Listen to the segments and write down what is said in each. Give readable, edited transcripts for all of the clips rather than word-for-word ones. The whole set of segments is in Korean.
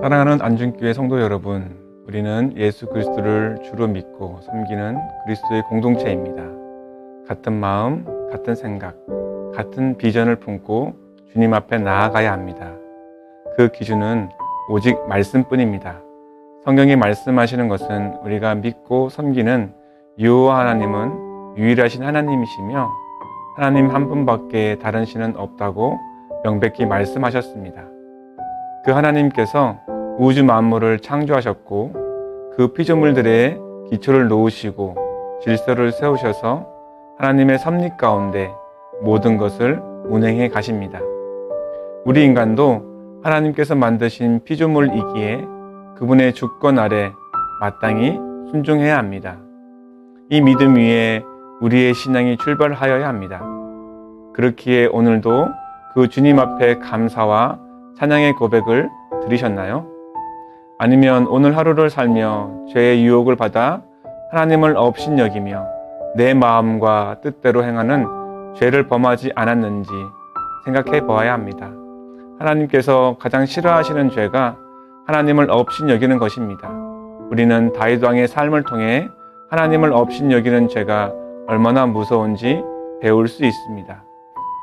사랑하는 안중교회 성도 여러분, 우리는 예수 그리스도를 주로 믿고 섬기는 그리스도의 공동체입니다. 같은 마음, 같은 생각, 같은 비전을 품고 주님 앞에 나아가야 합니다. 그 기준은 오직 말씀뿐입니다. 성경이 말씀하시는 것은 우리가 믿고 섬기는 여호와 하나님은 유일하신 하나님이시며 하나님 한 분밖에 다른 신은 없다고 명백히 말씀하셨습니다. 그 하나님께서 우주 만물을 창조하셨고 그 피조물들의 기초를 놓으시고 질서를 세우셔서 하나님의 섭리 가운데 모든 것을 운행해 가십니다. 우리 인간도 하나님께서 만드신 피조물이기에 그분의 주권 아래 마땅히 순종해야 합니다. 이 믿음 위에 우리의 신앙이 출발하여야 합니다. 그렇기에 오늘도 그 주님 앞에 감사와 찬양의 고백을 드리셨나요? 아니면 오늘 하루를 살며 죄의 유혹을 받아 하나님을 업신여기며 내 마음과 뜻대로 행하는 죄를 범하지 않았는지 생각해 보아야 합니다. 하나님께서 가장 싫어하시는 죄가 하나님을 업신여기는 것입니다. 우리는 다윗 왕의 삶을 통해 하나님을 업신여기는 죄가 얼마나 무서운지 배울 수 있습니다.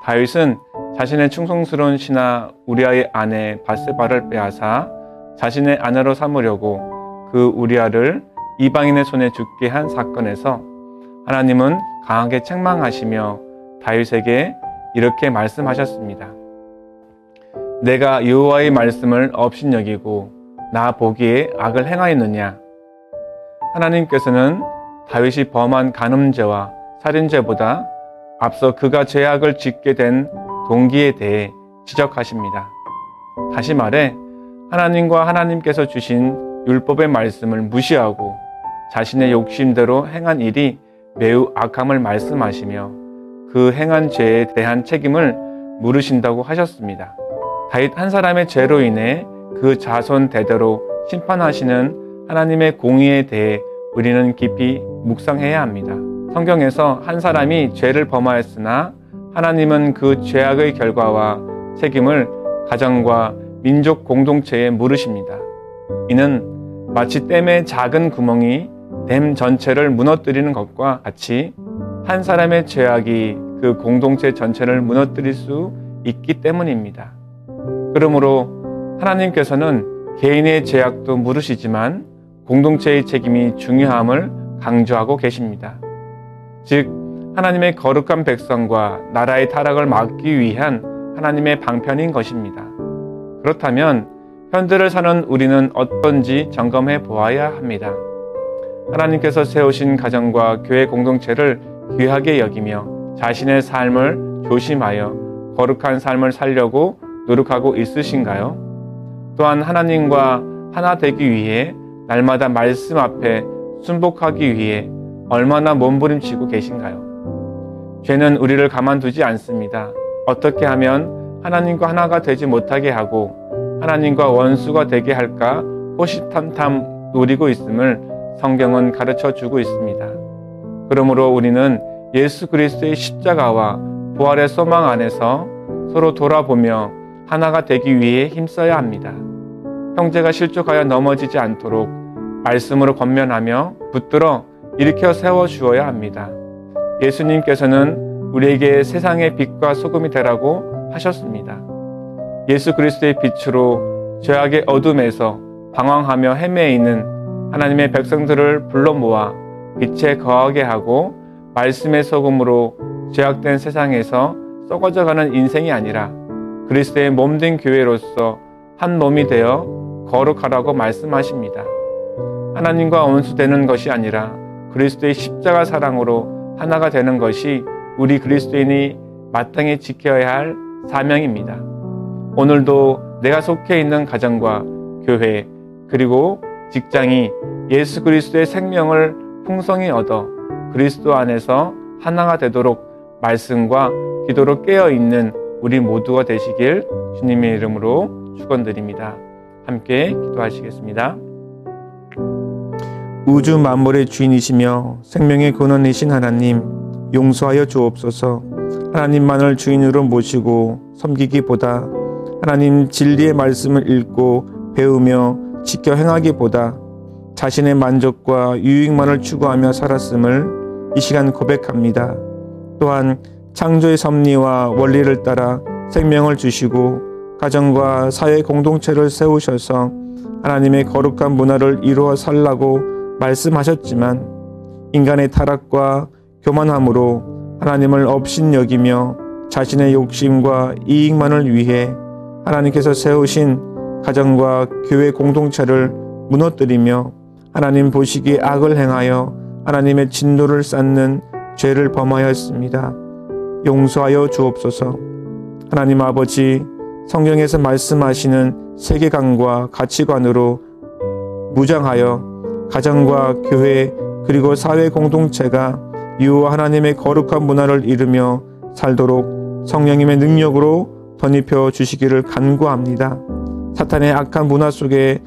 다윗은 자신의 충성스러운 신하 우리아의 아내 밧세바를 빼앗아 자신의 아내로 삼으려고 그 우리아를 이방인의 손에 죽게 한 사건에서 하나님은 강하게 책망하시며 다윗에게 이렇게 말씀하셨습니다. 내가 여호와의 말씀을 업신여기고 나 보기에 악을 행하였느냐? 하나님께서는 다윗이 범한 간음죄와 살인죄보다 앞서 그가 죄악을 짓게 된 동기에 대해 지적하십니다. 다시 말해 하나님과 하나님께서 주신 율법의 말씀을 무시하고 자신의 욕심대로 행한 일이 매우 악함을 말씀하시며 그 행한 죄에 대한 책임을 물으신다고 하셨습니다. 다윗 한 사람의 죄로 인해 그 자손 대대로 심판하시는 하나님의 공의에 대해 우리는 깊이 묵상해야 합니다. 성경에서 한 사람이 죄를 범하였으나 하나님은 그 죄악의 결과와 책임을 가정과 민족 공동체에 물으십니다. 이는 마치 댐의 작은 구멍이 댐 전체를 무너뜨리는 것과 같이 한 사람의 죄악이 그 공동체 전체를 무너뜨릴 수 있기 때문입니다. 그러므로 하나님께서는 개인의 죄악도 물으시지만 공동체의 책임이 중요함을 강조하고 계십니다. 즉 하나님의 거룩한 백성과 나라의 타락을 막기 위한 하나님의 방편인 것입니다. 그렇다면 현재를 사는 우리는 어떤지 점검해 보아야 합니다. 하나님께서 세우신 가정과 교회 공동체를 귀하게 여기며 자신의 삶을 조심하여 거룩한 삶을 살려고 노력하고 있으신가요? 또한 하나님과 하나 되기 위해 날마다 말씀 앞에 순복하기 위해 얼마나 몸부림치고 계신가요? 죄는 우리를 가만두지 않습니다. 어떻게 하면 하나님과 하나가 되지 못하게 하고 하나님과 원수가 되게 할까 호시탐탐 노리고 있음을 성경은 가르쳐 주고 있습니다. 그러므로 우리는 예수 그리스도의 십자가와 부활의 소망 안에서 서로 돌아보며 하나가 되기 위해 힘써야 합니다. 형제가 실족하여 넘어지지 않도록 말씀으로 권면하며 붙들어 일으켜 세워 주어야 합니다. 예수님께서는 우리에게 세상의 빛과 소금이 되라고 하셨습니다. 예수 그리스도의 빛으로 죄악의 어둠에서 방황하며 헤매 있는 하나님의 백성들을 불러 모아 빛에 거하게 하고 말씀의 소금으로 죄악된 세상에서 썩어져가는 인생이 아니라 그리스도의 몸된 교회로서 한 몸이 되어 거룩하라고 말씀하십니다. 하나님과 원수되는 것이 아니라 그리스도의 십자가 사랑으로 하나가 되는 것이 우리 그리스도인이 마땅히 지켜야 할 사명입니다. 오늘도 내가 속해 있는 가정과 교회 그리고 직장이 예수 그리스도의 생명을 풍성히 얻어 그리스도 안에서 하나가 되도록 말씀과 기도로 깨어있는 우리 모두가 되시길 주님의 이름으로 축원드립니다. 함께 기도하시겠습니다. 우주 만물의 주인이시며 생명의 근원이신 하나님, 용서하여 주옵소서. 하나님만을 주인으로 모시고 섬기기보다 하나님 진리의 말씀을 읽고 배우며 지켜 행하기보다 자신의 만족과 유익만을 추구하며 살았음을 이 시간 고백합니다. 또한 창조의 섭리와 원리를 따라 생명을 주시고 가정과 사회 공동체를 세우셔서 하나님의 거룩한 문화를 이루어 살라고 말씀하셨지만 인간의 타락과 교만함으로 하나님을 업신여기며 자신의 욕심과 이익만을 위해 하나님께서 세우신 가정과 교회 공동체를 무너뜨리며 하나님 보시기에 악을 행하여 하나님의 진노를 쌓는 죄를 범하였습니다. 용서하여 주옵소서. 하나님 아버지, 성경에서 말씀하시는 세계관과 가치관으로 무장하여 가정과 교회 그리고 사회 공동체가 유아 하나님의 거룩한 문화를 이루며 살도록 성령님의 능력으로 덧입혀 주시기를 간구합니다. 사탄의 악한 문화 속에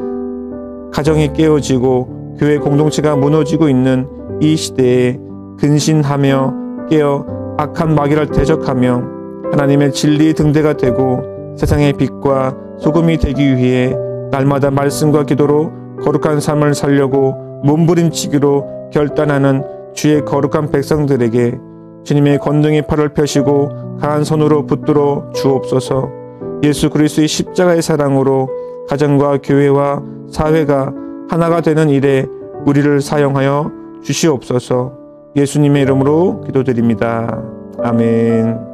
가정이 깨어지고 교회 공동체가 무너지고 있는 이 시대에 근신하며 깨어 악한 마귀를 대적하며 하나님의 진리 등대가 되고 세상의 빛과 소금이 되기 위해 날마다 말씀과 기도로 거룩한 삶을 살려고 몸부림치기로 결단하는 주의 거룩한 백성들에게 주님의 권능의 팔을 펴시고 강한 손으로 붙들어 주옵소서. 예수 그리스도의 십자가의 사랑으로 가정과 교회와 사회가 하나가 되는 일에 우리를 사용하여 주시옵소서. 예수님의 이름으로 기도드립니다. 아멘.